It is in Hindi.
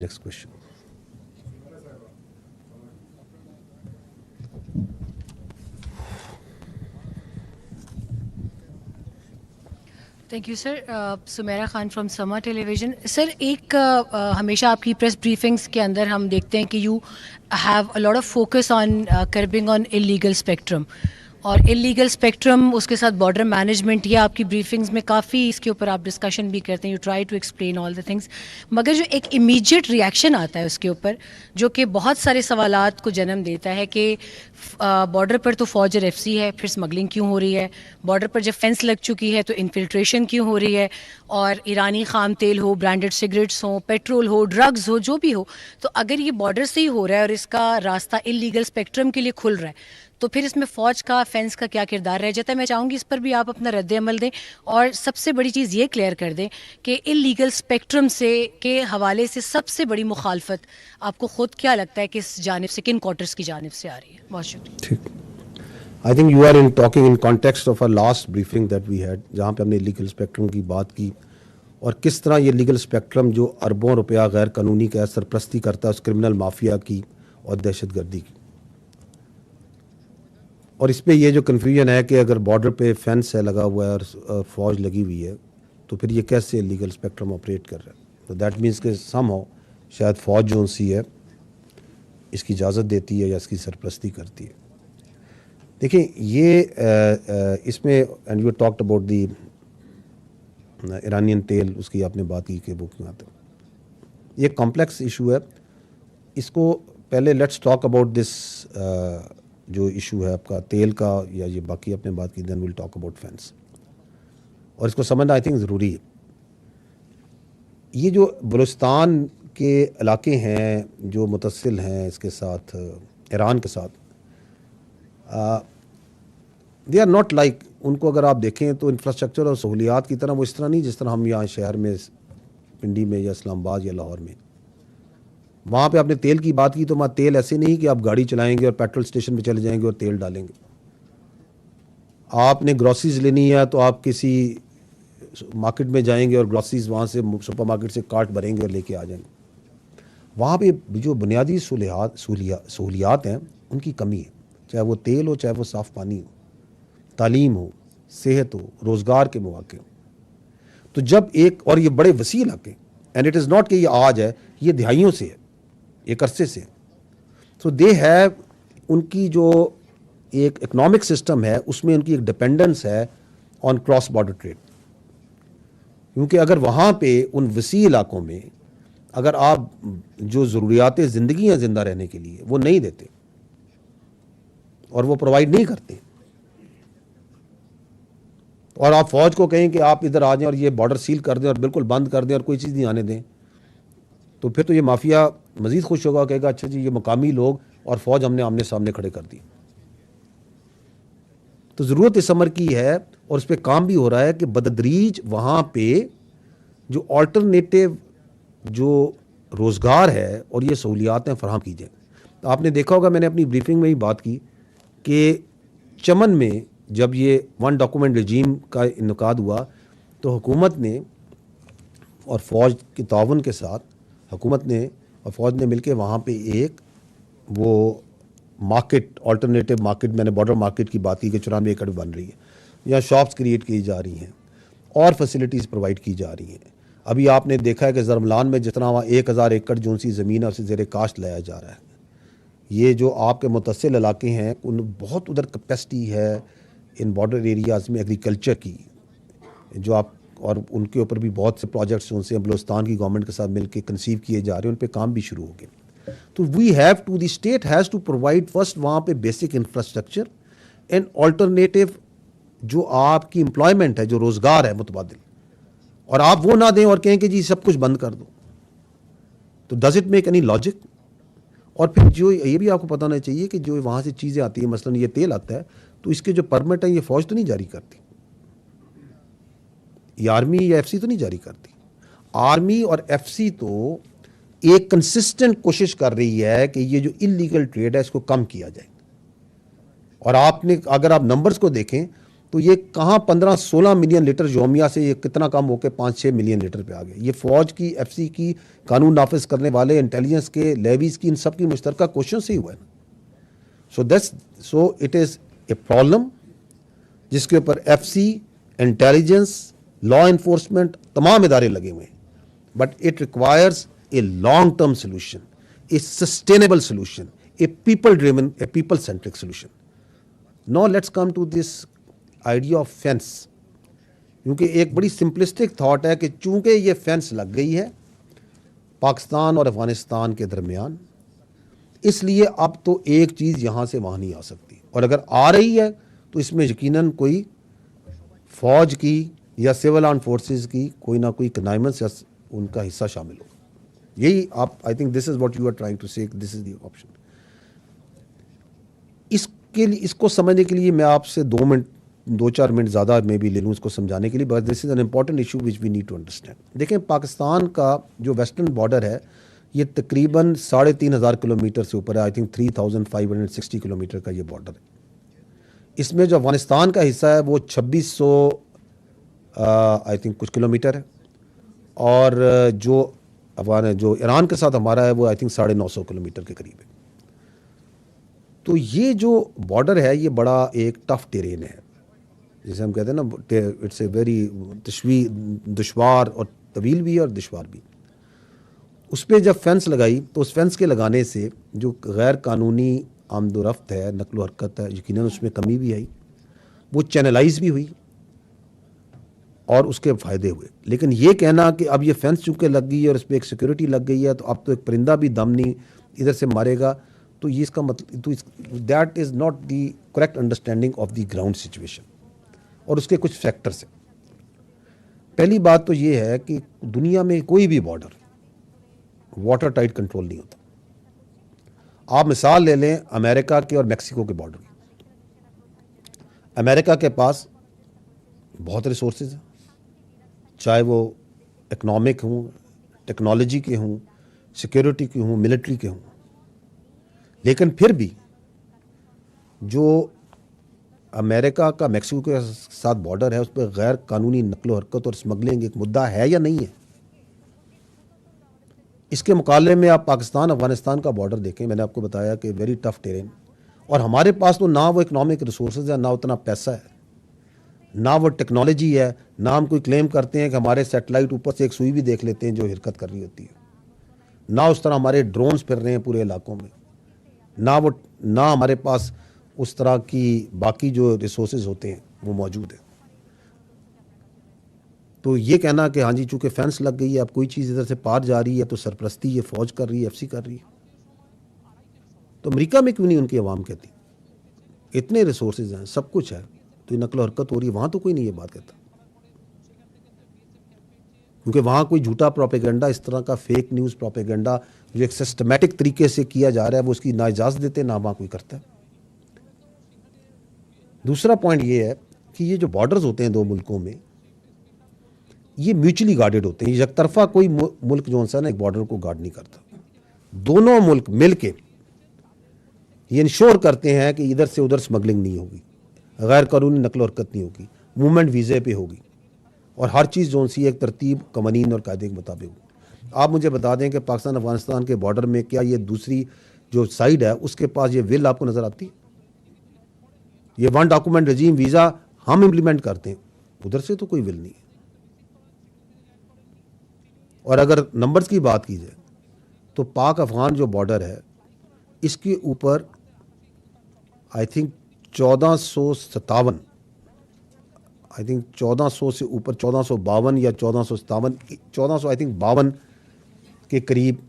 Next question. Thank you sir. Sumera Khan from Samaa television. Sir एक हमेशा आपकी प्रेस ब्रीफिंग्स के अंदर हम देखते हैं कि you have a lot of focus on curbing on illegal spectrum और इलीगल स्पेक्ट्रम, उसके साथ बॉर्डर मैनेजमेंट, ये आपकी ब्रीफिंग्स में काफ़ी इसके ऊपर आप डिस्कशन भी करते हैं। You try to explain all the things, मगर जो एक इमीडिएट रिएक्शन आता है उसके ऊपर जो कि बहुत सारे सवालात को जन्म देता है कि बॉर्डर पर तो फौज और एफसी है, फिर स्मगलिंग क्यों हो रही है? बॉर्डर पर जब फेंस लग चुकी है तो इन्फिल्ट्रेशन क्यों हो रही है? और ईरानी खाम तेल हो, ब्रांडेड सिगरेट्स हो, पेट्रोल हो, ड्रग्स हो, जो भी हो, तो अगर ये बॉर्डर से ही हो रहा है और इसका रास्ता इलीगल स्पेक्ट्रम के लिए खुल रहा है, तो फिर इसमें फ़ौज का, फेंस का क्या किरदार रह जाता है? मैं चाहूँगी इस पर भी आप अपना रद्द अमल दें और सबसे बड़ी चीज़ ये क्लियर कर दें कि इलीगल स्पेक्ट्रम से के हवाले से सबसे बड़ी मुखालफत आपको ख़ुद क्या लगता है किस जानिब से, किन क्वार्टर्स की जानिब से आ रही है? बहुत शुक्रिया। ठीक. I think you are in talking in context of our last briefing that we had, जहाँ पे हमने लीगल स्पेक्ट्रम की बात की और किस तरह ये लीगल स्पेक्ट्रम जो अरबों रुपया गैर कानूनी का सरपरस्ती करता है उस क्रिमिनल माफिया की और दहशतगर्दी की. और इसमें ये जो कन्फ्यूजन है कि अगर बॉर्डर पे फेंस है लगा हुआ है और फौज लगी हुई है तो फिर ये कैसे लीगल स्पेक्ट्रम ऑपरेट कर रहा है? तो दैट मीन्स कि समहाउ शायद फौज जो सी है इसकी इजाज़त देती है या इसकी सरपरस्ती करती है. देखिए ये इसमें and you talked about the Iranian तेल, उसकी आपने बात की कि बुक में आते हैं. ये कॉम्प्लेक्स इशू है. इसको पहले लेट्स टॉक अबाउट दिस जो इशू है आपका तेल का या ये बाकी आपने बात की, then will talk about fence. और इसको समझना आई थिंक ज़रूरी है. ये जो बलूचिस्तान के इलाके हैं जो मुतसिल हैं इसके साथ, ईरान के साथ, दे आर नॉट लाइक, उनको अगर आप देखें तो इंफ्रास्ट्रक्चर और सहूलियात की तरह वो इस तरह नहीं जिस तरह हम यहाँ शहर में पिंडी में या इस्लामाबाद या लाहौर में. वहाँ पे आपने तेल की बात की तो वहाँ तेल ऐसे नहीं कि आप गाड़ी चलाएंगे और पेट्रोल स्टेशन पे चले जाएंगे और तेल डालेंगे. आपने ग्रॉसरीज लेनी है तो आप किसी मार्केट में जाएंगे और ग्रॉसरीज वहाँ से सुपर मार्केट से कार्ट भरेंगे और लेके आ जाएंगे. वहाँ पे जो बुनियादी सहूलियात हैं उनकी कमी है, चाहे वो तेल हो, चाहे वो साफ़ पानी हो, तालीम हो, सेहत हो, रोज़गार के मौके हो. तो जब एक, और ये बड़े वसी इलाके, एंड इट इज़ नॉट कि ये आज है, ये दिहाइयों से है, एक अरसे से. सो दे हैव, उनकी जो एक इकनॉमिक सिस्टम है उसमें उनकी एक डिपेंडेंस है ऑन क्रॉस बॉर्डर ट्रेड. क्योंकि अगर वहाँ पे उन वसी इलाकों में अगर आप जो ज़रूरियात ज़िंदगी हैं ज़िंदा रहने के लिए वो नहीं देते और वो प्रोवाइड नहीं करते, और आप फौज को कहें कि आप इधर आ जाएं और ये बॉर्डर सील कर दें और बिल्कुल बंद कर दें और कोई चीज़ नहीं आने दें, तो फिर तो ये माफिया मज़ीद खुश होगा, कहेगा अच्छा जी ये मुकामी लोग और फौज हमने आमने सामने खड़े कर दी. तो ज़रूरत इस अमर की है और उस पर काम भी हो रहा है कि बदतदरीज वहाँ पे जो ऑल्टरनेटिव जो रोज़गार है और ये सहूलियातें फराहम की जाए. तो आपने देखा होगा, मैंने अपनी ब्रीफिंग में ही बात की कि चमन में जब ये वन डॉक्यूमेंट रजीम का इनकाद हुआ तो हुकूमत ने और फ़ौज के ताउन के साथ हुकूमत ने और फ़ौज ने मिलकर वहाँ पे एक वो मार्केट, ऑल्टरनेटिव मार्केट, मैंने बॉर्डर मार्केट की बात की कि 94 एकड़ बन रही है, यहाँ शॉप्स क्रिएट की जा रही हैं और फैसिलिटीज़ प्रोवाइड की जा रही हैं. अभी आपने देखा है कि ज़रमलान में जितना वहाँ 1000 एकड़ जो सी ज़मीन है उसे ज़ेर काश्त लाया जा रहा है. ये जो आपके मुतसिल इलाके हैं उन बहुत उधर कैपेसिटी है इन बॉर्डर एरियाज़ में एग्रीकल्चर की, जो आप, और उनके ऊपर भी बहुत से प्रोजेक्ट्स उनसे बलूचिस्तान की गवर्नमेंट के साथ मिलकर कंसीव किए जा रहे हैं, उन पर काम भी शुरू हो गए. तो we have to, the state has to provide first वहाँ पे बेसिक इंफ्रास्ट्रक्चर एंड ऑल्टरनेटिव जो आपकी एम्प्लॉयमेंट है, जो रोज़गार है मुतबादिल, और आप वो ना दें और कहें कि जी सब कुछ बंद कर दो. तो does it make any logic? और फिर जो ये भी आपको पता होना चाहिए कि जो वहाँ से चीज़ें आती हैं, मसलन ये तेल आता है, तो इसके जो परमिट है ये फौज तो नहीं जारी करती, ये आर्मी या एफसी तो नहीं जारी करती. आर्मी और एफसी तो एक कंसिस्टेंट कोशिश कर रही है कि ये जो इलीगल ट्रेड है इसको कम किया जाए. और आपने, अगर आप नंबर्स को देखें तो ये कहाँ 15-16 मिलियन लीटर योमिया से ये कितना कम होकर 5-6 मिलियन लीटर पे आ गया। ये फौज की, एफसी की, कानून नाफिज करने वाले, इंटेलिजेंस के, लेवीज की, इन सब की मुश्तरका कोशिश से ही हुआ है ना। So it is a problem जिसके ऊपर एफसी, इंटेलिजेंस, लॉ इन्फोर्समेंट, तमाम इदारे लगे हुए हैं, but it requires a long term solution, a sustainable solution, a people driven, a people centric solution. Now let's come to this idea of fence, क्योंकि एक बड़ी सिंपलिस्टिक थॉट है कि चूंकि ये फेंस लग गई है पाकिस्तान और अफगानिस्तान के दरमियान, इसलिए अब तो एक चीज़ यहाँ से वहाँ नहीं आ सकती, और अगर आ रही है तो इसमें यकीनन कोई फौज की या सिविल आर्म फोर्सेस की कोई ना कोई कनाइमेंस या उनका हिस्सा शामिल होगा। यही आप, I think this is what you are trying to say, this is the option. इसके लिए, इसको समझने के लिए मैं आपसे 2-4 मिनट ज़्यादा मैं भी ले लूँ इसको समझाने के लिए, but this is an important issue which we need to understand. देखें, पाकिस्तान का जो वेस्टर्न बॉर्डर है ये तकरीबन 3,500 किलोमीटर से ऊपर है। आई थिंक 3,560 किलोमीटर का ये बॉर्डर है। इसमें जो अफगानिस्तान का हिस्सा है वो 2600 आई थिंक कुछ किलोमीटर है, और जो ईरान के साथ हमारा है वो आई थिंक 950 किलोमीटर के करीब है। तो ये जो बॉर्डर है ये बड़ा एक टफ टेरेन है, जैसे हम कहते हैं ना, इट्स ए वेरी दुश्वार, और तवील भी है और दुश्वार भी। उस पर जब फेंस लगाई तो उस फेंस के लगाने से जो गैर कानूनी आमदोरफ्त है, नकलो हरकत है, यकीनन उसमें कमी भी आई, वो चैनलाइज भी हुई और उसके फ़ायदे हुए। लेकिन ये कहना कि अब ये फेंस चूँकि लग गई है और इस पर एक सिक्योरिटी लग गई है तो अब तो एक परिंदा भी दम नहीं इधर से मारेगा, तो ये इसका मतलब, तो that is not the correct understanding of the ground situation. और उसके कुछ फैक्टर्स हैं। पहली बात तो ये है कि दुनिया में कोई भी बॉर्डर वाटर टाइट कंट्रोल नहीं होता। आप मिसाल ले लें अमेरिका के और मेक्सिको के बॉर्डर की। अमेरिका के पास बहुत रिसोर्सेज हैं, चाहे वो इकनॉमिक हों, टेक्नोलॉजी के हों, सिक्योरिटी के हों, मिलिट्री के हों, लेकिन फिर भी जो अमेरिका का मेक्सिको के साथ बॉर्डर है उस पर गैर कानूनी नकलो हरकत और स्मगलिंग एक मुद्दा है या नहीं है। इसके मुकाबले में आप पाकिस्तान अफगानिस्तान का बॉर्डर देखें, मैंने आपको बताया कि वेरी टफ टेरेन, और हमारे पास तो ना वो इकनॉमिक रिसोर्सेज है, ना उतना पैसा है, ना वो टेक्नोलॉजी है, ना हम कोई क्लेम करते हैं कि हमारे सैटेलाइट ऊपर से एक सुई भी देख लेते हैं जो हरकत कर रही होती है, ना उस तरह हमारे ड्रोन्स फिर रहे हैं पूरे इलाकों में, ना हमारे पास उस तरह की बाकी जो रिसोर्सेज होते हैं वो मौजूद है। तो ये कहना कि हाँ जी चूँकि फेंस लग गई है अब कोई चीज़ इधर से पार जा रही है तो सरपरस्ती ये फ़ौज कर रही है, एफसी कर रही है, तो अमेरिका में क्यों नहीं उनकी आवाम कहती? इतने रिसोर्सेज हैं, सब कुछ है, तो ये नकलो हरकत हो रही है, वहाँ तो कोई नहीं ये बात कहता, क्योंकि वहाँ कोई झूठा प्रोपेगेंडा, इस तरह का फेक न्यूज़ प्रोपेगेंडा जो एक सिस्टमेटिक तरीके से किया जा रहा है वो उसकी ना इजाज़त देते ना वहाँ कोई करता है। दूसरा पॉइंट ये है कि ये जो बॉर्डर्स होते हैं दो मुल्कों में ये म्यूचुअली गार्डेड होते हैं। एक तरफा कोई मुल्क जो सा ना एक बॉर्डर को गार्ड नहीं करता, दोनों मुल्क मिलके ये इंश्योर करते हैं कि इधर से उधर स्मगलिंग नहीं होगी, गैर कानूनी नकलो हरकत नहीं होगी, मूवमेंट वीज़े पे होगी, और हर चीज़ जो सी एक तरतीब, कवानीन और कायदे के मुताबिक होगी। आप मुझे बता दें कि पाकिस्तान अफगानिस्तान के बॉर्डर में क्या ये दूसरी जो साइड है उसके पास ये विल आपको नज़र आती है? ये वन डॉक्यूमेंट रजीम वीज़ा हम इम्प्लीमेंट करते हैं, उधर से तो कोई विल नहीं है। और अगर नंबर्स की बात की जाए तो पाक अफगान जो बॉर्डर है इसके ऊपर आई थिंक 1457, आई थिंक 1400 से ऊपर 1452 या 1457, 1400 आई थिंक 52 के करीब